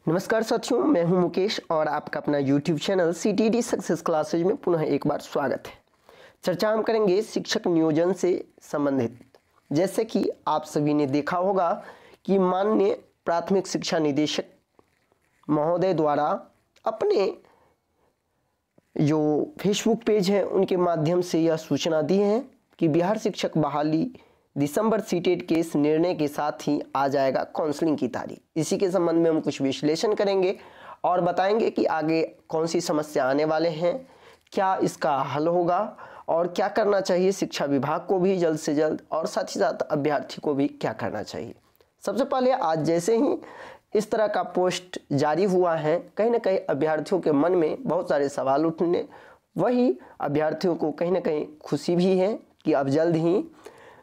नमस्कार साथियों, मैं हूं मुकेश और आपका अपना YouTube channel CTET success classes में पुनः एक बार स्वागत है। चर्चा हम करेंगे शिक्षक नियोजन से संबंधित। जैसे कि आप सभी ने देखा होगा कि माननीय प्राथमिक शिक्षा निदेशक महोदय द्वारा अपने जो फेसबुक पेज है उनके माध्यम से यह सूचना दी है कि बिहार शिक्षक बहाली दिसंबर सीटेट के इस निर्णय के साथ ही आ जाएगा काउंसलिंग की तारीख। इसी के संबंध में हम कुछ विश्लेषण करेंगे और बताएंगे कि आगे कौन सी समस्या आने वाले हैं, क्या इसका हल होगा और क्या करना चाहिए शिक्षा विभाग को भी जल्द से जल्द, और साथ ही साथ अभ्यर्थी को भी क्या करना चाहिए। सबसे पहले आज जैसे ही इस तरह का पोस्ट जारी हुआ है, कहीं ना कहीं अभ्यर्थियों के मन में बहुत सारे सवाल उठने, वही अभ्यर्थियों को कहीं ना कहीं खुशी भी है कि अब जल्द ही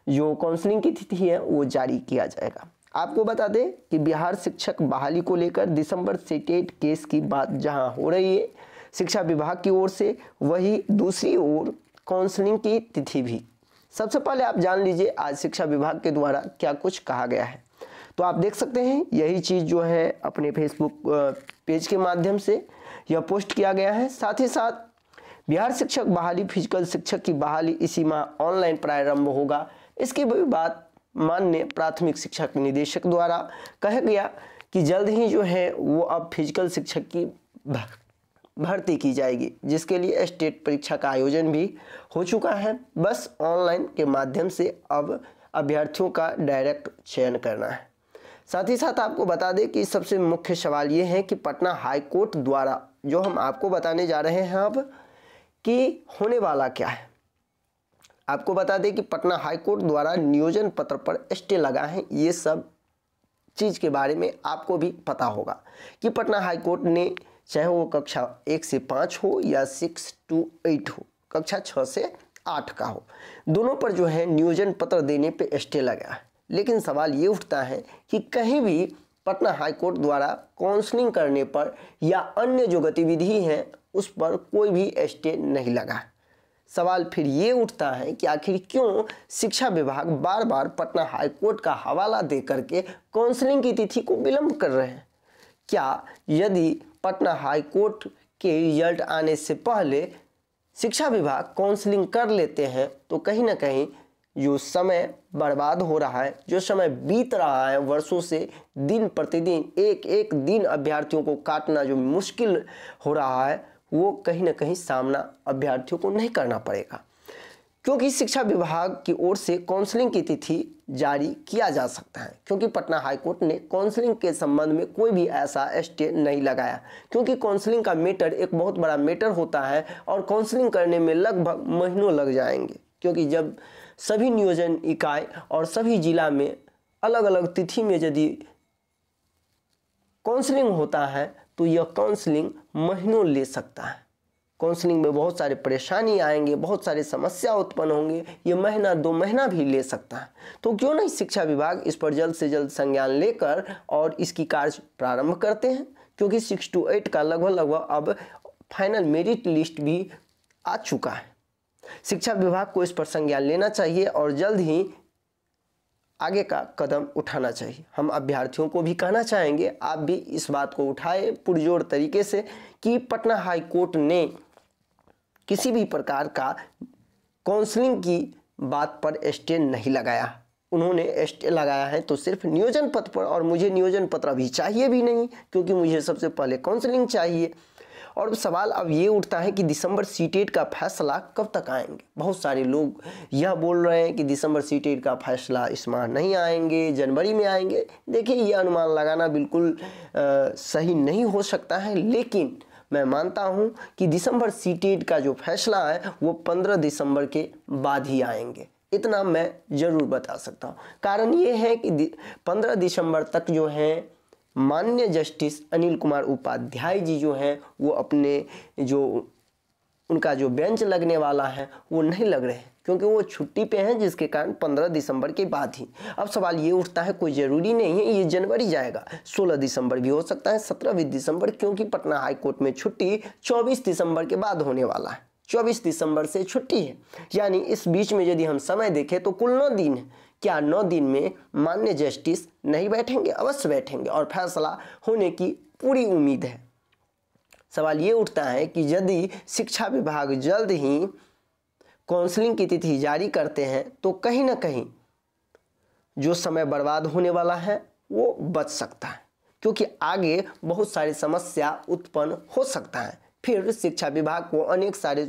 जो काउंसलिंग की तिथि है वो जारी किया जाएगा। आपको बता दें कि बिहार शिक्षक बहाली को लेकर दिसंबर सीटेट केस की बात जहां हो रही है शिक्षा विभाग की ओर से, वही दूसरी ओर काउंसलिंग की तिथि भी। सबसे पहले आप जान लीजिए आज शिक्षा विभाग के द्वारा क्या कुछ कहा गया है। तो आप देख सकते हैं यही चीज़ जो है अपने फेसबुक पेज के माध्यम से यह पोस्ट किया गया है। साथ ही साथ बिहार शिक्षक बहाली फिजिकल शिक्षक की बहाली इसी माह ऑनलाइन प्रारंभ होगा। इसकी भी बात माननीय प्राथमिक शिक्षक निदेशक द्वारा कहा गया कि जल्द ही जो है वो अब फिजिकल शिक्षक की भर्ती की जाएगी, जिसके लिए स्टेट परीक्षा का आयोजन भी हो चुका है। बस ऑनलाइन के माध्यम से अब अभ्यर्थियों का डायरेक्ट चयन करना है। साथ ही साथ आपको बता दें कि सबसे मुख्य सवाल ये है कि पटना हाई कोर्ट द्वारा जो हम आपको बताने जा रहे हैं अब कि होने वाला क्या है। आपको बता दें कि पटना हाई कोर्ट द्वारा नियोजन पत्र पर स्टे लगा है। ये सब चीज़ के बारे में आपको भी पता होगा कि पटना हाई कोर्ट ने, चाहे वो कक्षा 1 से 5 हो या 6 to 8 हो, कक्षा 6 से 8 का हो, दोनों पर जो है नियोजन पत्र देने पे स्टे लगा है। लेकिन सवाल ये उठता है कि कहीं भी पटना हाई कोर्ट द्वारा काउंसलिंग करने पर या अन्य जो गतिविधि है उस पर कोई भी स्टे नहीं लगा। सवाल फिर ये उठता है कि आखिर क्यों शिक्षा विभाग बार बार पटना हाई कोर्ट का हवाला दे करके काउंसलिंग की तिथि को विलंब कर रहे हैं। क्या यदि पटना हाई कोर्ट के रिजल्ट आने से पहले शिक्षा विभाग काउंसलिंग कर लेते हैं तो कहीं ना कहीं जो समय बर्बाद हो रहा है, जो समय बीत रहा है वर्षों से, दिन प्रतिदिन एक एक दिन अभ्यर्थियों को काटना जो मुश्किल हो रहा है, वो कहीं ना कहीं सामना अभ्यर्थियों को नहीं करना पड़ेगा, क्योंकि शिक्षा विभाग की ओर से काउंसलिंग की तिथि जारी किया जा सकता है। क्योंकि पटना हाई कोर्ट ने काउंसलिंग के संबंध में कोई भी ऐसा स्टे नहीं लगाया, क्योंकि काउंसलिंग का मैटर एक बहुत बड़ा मैटर होता है और काउंसलिंग करने में लगभग महीनों लग जाएंगे। क्योंकि जब सभी नियोजन इकाई और सभी जिला में अलग अलग तिथि में यदि काउंसलिंग होता है तो यह काउंसलिंग महीनों ले सकता है। काउंसलिंग में बहुत सारे परेशानी आएंगे, बहुत सारे समस्या उत्पन्न होंगे, ये महीना 2 महीना भी ले सकता है। तो क्यों नहीं शिक्षा विभाग इस पर जल्द से जल्द संज्ञान लेकर और इसकी कार्य प्रारंभ करते हैं, क्योंकि 6 to 8 का लगभग अब फाइनल मेरिट लिस्ट भी आ चुका है। शिक्षा विभाग को इस पर संज्ञान लेना चाहिए और जल्द ही आगे का कदम उठाना चाहिए। हम अभ्यर्थियों को भी कहना चाहेंगे, आप भी इस बात को उठाए पुरजोर तरीके से कि पटना हाई कोर्ट ने किसी भी प्रकार का काउंसलिंग की बात पर स्टे नहीं लगाया। उन्होंने स्टे लगाया है तो सिर्फ नियोजन पत्र पर, और मुझे नियोजन पत्र अभी चाहिए भी नहीं, क्योंकि मुझे सबसे पहले काउंसलिंग चाहिए। और सवाल अब ये उठता है कि दिसंबर सीटेट का फैसला कब तक आएंगे। बहुत सारे लोग यह बोल रहे हैं कि दिसंबर सीटेट का फैसला इस माह नहीं आएंगे, जनवरी में आएंगे। देखिए, ये अनुमान लगाना बिल्कुल सही नहीं हो सकता है, लेकिन मैं मानता हूं कि दिसंबर सीटेट का जो फैसला है वो 15 दिसंबर के बाद ही आएंगे। इतना मैं ज़रूर बता सकता हूँ। कारण ये है कि 15 दिसंबर तक जो है माननीय जस्टिस अनिल कुमार उपाध्याय जी जो हैं वो अपने जो उनका जो बेंच लगने वाला है वो नहीं लग रहे हैं, क्योंकि वो छुट्टी पे हैं, जिसके कारण 15 दिसंबर के बाद ही। अब सवाल ये उठता है, कोई ज़रूरी नहीं है ये जनवरी जाएगा, 16 दिसंबर भी हो सकता है, 17 दिसंबर, क्योंकि पटना हाई कोर्ट में छुट्टी 24 दिसंबर के बाद होने वाला है। 24 दिसंबर से छुट्टी है, यानी इस बीच में यदि हम समय देखें तो कुल 9 दिन है। क्या 9 दिन में माननीय जस्टिस नहीं बैठेंगे? अवश्य बैठेंगे और फैसला होने की पूरी उम्मीद है। सवाल ये उठता है कि यदि शिक्षा विभाग जल्द ही काउंसलिंग की तिथि जारी करते हैं तो कहीं ना कहीं जो समय बर्बाद होने वाला है वो बच सकता है, क्योंकि आगे बहुत सारी समस्या उत्पन्न हो सकता है। फिर शिक्षा विभाग को अनेक सारे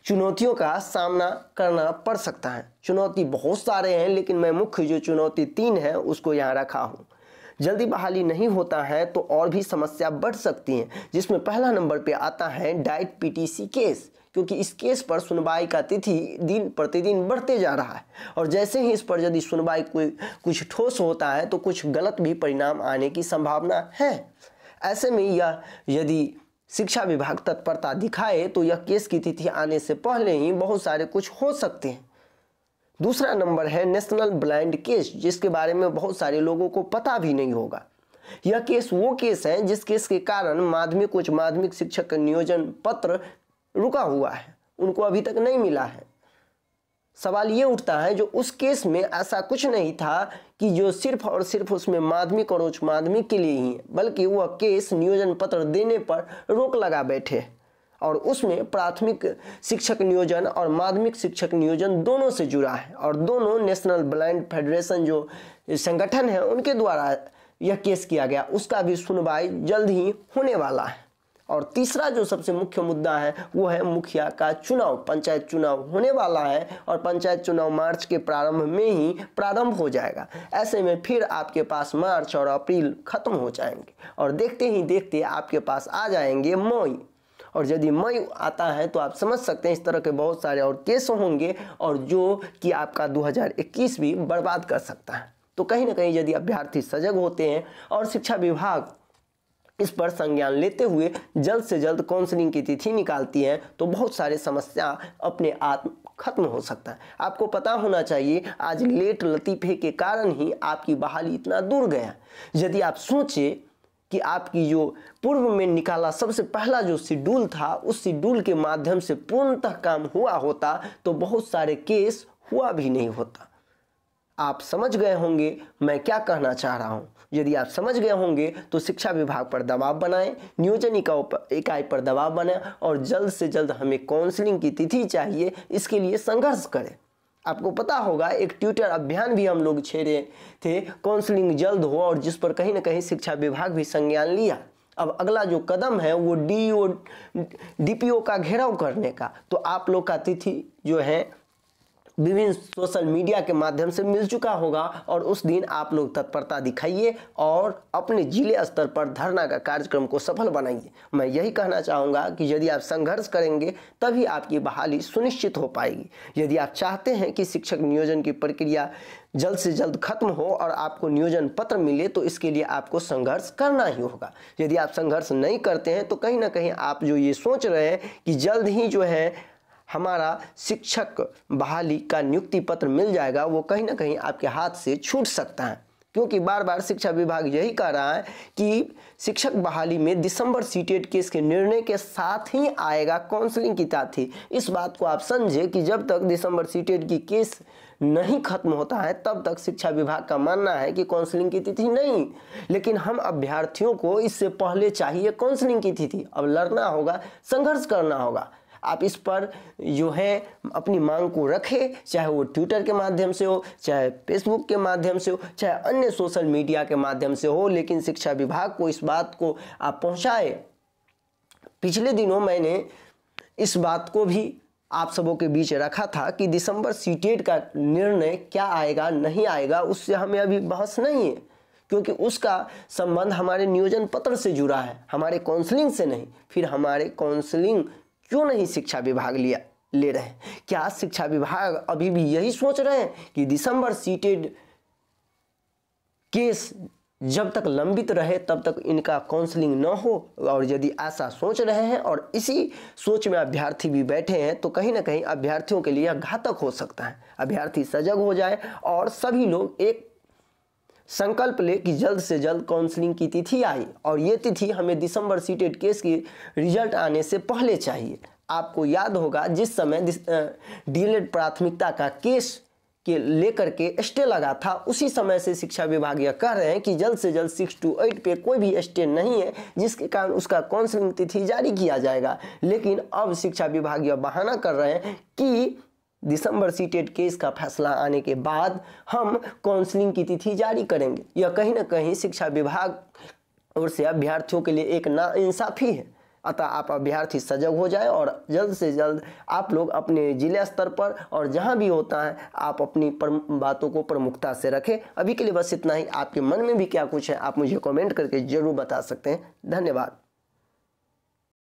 चुनौतियों का सामना करना पड़ सकता है। चुनौती बहुत सारे हैं, लेकिन मैं मुख्य जो चुनौती 3 है उसको यहाँ रखा हूँ। जल्दी बहाली नहीं होता है तो और भी समस्या बढ़ सकती हैं, जिसमें पहला नंबर पे आता है डाइट पीटीसी केस, क्योंकि इस केस पर सुनवाई का तिथि दिन प्रतिदिन बढ़ते जा रहा है और जैसे ही इस पर यदि सुनवाई कुछ ठोस होता है तो कुछ गलत भी परिणाम आने की संभावना है। ऐसे में यह यदि शिक्षा विभाग तत्परता दिखाए तो यह केस की तिथि आने से पहले ही बहुत सारे कुछ हो सकते हैं। दूसरा नंबर है नेशनल ब्लाइंड केस, जिसके बारे में बहुत सारे लोगों को पता भी नहीं होगा। यह केस वो केस है जिस केस के कारण उच्च माध्यमिक शिक्षक नियोजन पत्र रुका हुआ है, उनको अभी तक नहीं मिला है। सवाल ये उठता है जो उस केस में ऐसा कुछ नहीं था कि जो सिर्फ और सिर्फ उसमें माध्यमिक और उच्च माध्यमिक के लिए ही, बल्कि वह केस नियोजन पत्र देने पर रोक लगा बैठे और उसमें प्राथमिक शिक्षक नियोजन और माध्यमिक शिक्षक नियोजन दोनों से जुड़ा है और दोनों नेशनल ब्लाइंड फेडरेशन जो संगठन है उनके द्वारा यह केस किया गया, उसका भी सुनवाई जल्द ही होने वाला है। और तीसरा जो सबसे मुख्य मुद्दा है वो है मुखिया का चुनाव। पंचायत चुनाव होने वाला है और पंचायत चुनाव मार्च के प्रारंभ में ही प्रारंभ हो जाएगा। ऐसे में फिर आपके पास मार्च और अप्रैल खत्म हो जाएंगे और देखते ही देखते आपके पास आ जाएंगे मई, और यदि मई आता है तो आप समझ सकते हैं इस तरह के बहुत सारे और केस होंगे और जो कि आपका 2021 भी बर्बाद कर सकता है। तो कहीं ना कहीं यदि अभ्यर्थी सजग होते हैं और शिक्षा विभाग इस पर संज्ञान लेते हुए जल्द से जल्द काउंसलिंग की तिथि निकालती है तो बहुत सारे समस्या अपने आप खत्म हो सकता है। आपको पता होना चाहिए आज लेट लतीफ़े के कारण ही आपकी बहाली इतना दूर गया। यदि आप सोचे कि आपकी जो पूर्व में निकाला सबसे पहला जो शेड्यूल था उस शेड्यूल के माध्यम से पूर्णतः काम हुआ होता तो बहुत सारे केस हुआ भी नहीं होता। आप समझ गए होंगे मैं क्या कहना चाह रहा हूँ। यदि आप समझ गए होंगे तो शिक्षा विभाग पर दबाव बनाएं, नियोजन इकाई पर दबाव बनाएं और जल्द से जल्द हमें काउंसलिंग की तिथि चाहिए, इसके लिए संघर्ष करें। आपको पता होगा एक ट्विटर अभियान भी हम लोग छेड़े थे, काउंसलिंग जल्द हो, और जिस पर कहीं ना कहीं शिक्षा विभाग भी संज्ञान लिया। अब अगला जो कदम है वो डीपीओ का घेराव करने का। तो आप लोग का तिथि जो है विभिन्न सोशल मीडिया के माध्यम से मिल चुका होगा और उस दिन आप लोग तत्परता दिखाइए और अपने जिले स्तर पर धरना का कार्यक्रम को सफल बनाइए। मैं यही कहना चाहूँगा कि यदि आप संघर्ष करेंगे तभी आपकी बहाली सुनिश्चित हो पाएगी। यदि आप चाहते हैं कि शिक्षक नियोजन की प्रक्रिया जल्द से जल्द खत्म हो और आपको नियोजन पत्र मिले तो इसके लिए आपको संघर्ष करना ही होगा। यदि आप संघर्ष नहीं करते हैं तो कहीं ना कहीं आप जो ये सोच रहे हैं कि जल्द ही जो है हमारा शिक्षक बहाली का नियुक्ति पत्र मिल जाएगा, वो कहीं ना कहीं आपके हाथ से छूट सकता है। क्योंकि बार बार शिक्षा विभाग यही कह रहा है कि शिक्षक बहाली में दिसंबर सीटेट केस के निर्णय के साथ ही आएगा काउंसलिंग की तिथि। इस बात को आप समझे कि जब तक दिसंबर सीटेट की केस नहीं खत्म होता है तब तक शिक्षा विभाग का मानना है कि काउंसलिंग की तिथि नहीं, लेकिन हम अभ्यर्थियों को इससे पहले चाहिए काउंसलिंग की तिथि। अब लड़ना होगा, संघर्ष करना होगा। आप इस पर जो है अपनी मांग को रखें, चाहे वो ट्विटर के माध्यम से हो, चाहे फेसबुक के माध्यम से हो, चाहे अन्य सोशल मीडिया के माध्यम से हो, लेकिन शिक्षा विभाग को इस बात को आप पहुंचाए। पिछले दिनों मैंने इस बात को भी आप सबों के बीच रखा था कि दिसंबर सीटेट का निर्णय क्या आएगा नहीं आएगा उससे हमें अभी बहस नहीं है, क्योंकि उसका संबंध हमारे नियोजन पत्र से जुड़ा है, हमारे काउंसलिंग से नहीं। फिर हमारे काउंसलिंग क्यों नहीं शिक्षा विभाग ले रहे हैं? क्या शिक्षा विभाग अभी भी यही सोच रहे हैं कि दिसंबर सीटेड केस जब तक लंबित रहे तब तक इनका काउंसलिंग न हो? और यदि ऐसा सोच रहे हैं और इसी सोच में अभ्यर्थी भी बैठे हैं तो कहीं ना कहीं अभ्यर्थियों के लिए घातक हो सकता है। अभ्यर्थी सजग हो जाए और सभी लोग एक संकल्प ले कि जल्द से जल्द काउंसलिंग की तिथि आई और ये तिथि हमें दिसंबर सीटेट केस की रिजल्ट आने से पहले चाहिए। आपको याद होगा जिस समय डीएलएड प्राथमिकता का केस के लेकर के स्टे लगा था, उसी समय से शिक्षा विभाग यह कह रहे हैं कि जल्द से जल्द 6 to 8 पे कोई भी स्टे नहीं है, जिसके कारण उसका काउंसलिंग तिथि जारी किया जाएगा। लेकिन अब शिक्षा विभाग यह बहाना कर रहे हैं कि दिसंबर सीटेट केस का फैसला आने के बाद हम काउंसलिंग की तिथि जारी करेंगे। यह कहीं ना कहीं शिक्षा विभाग और से अभ्यर्थियों के लिए एक नाइंसाफी है। अतः आप अभ्यर्थी सजग हो जाए और जल्द से जल्द आप लोग अपने जिला स्तर पर और जहां भी होता है आप अपनी बातों को प्रमुखता से रखें। अभी के लिए बस इतना ही। आपके मन में भी क्या कुछ है आप मुझे कमेंट करके जरूर बता सकते हैं। धन्यवाद।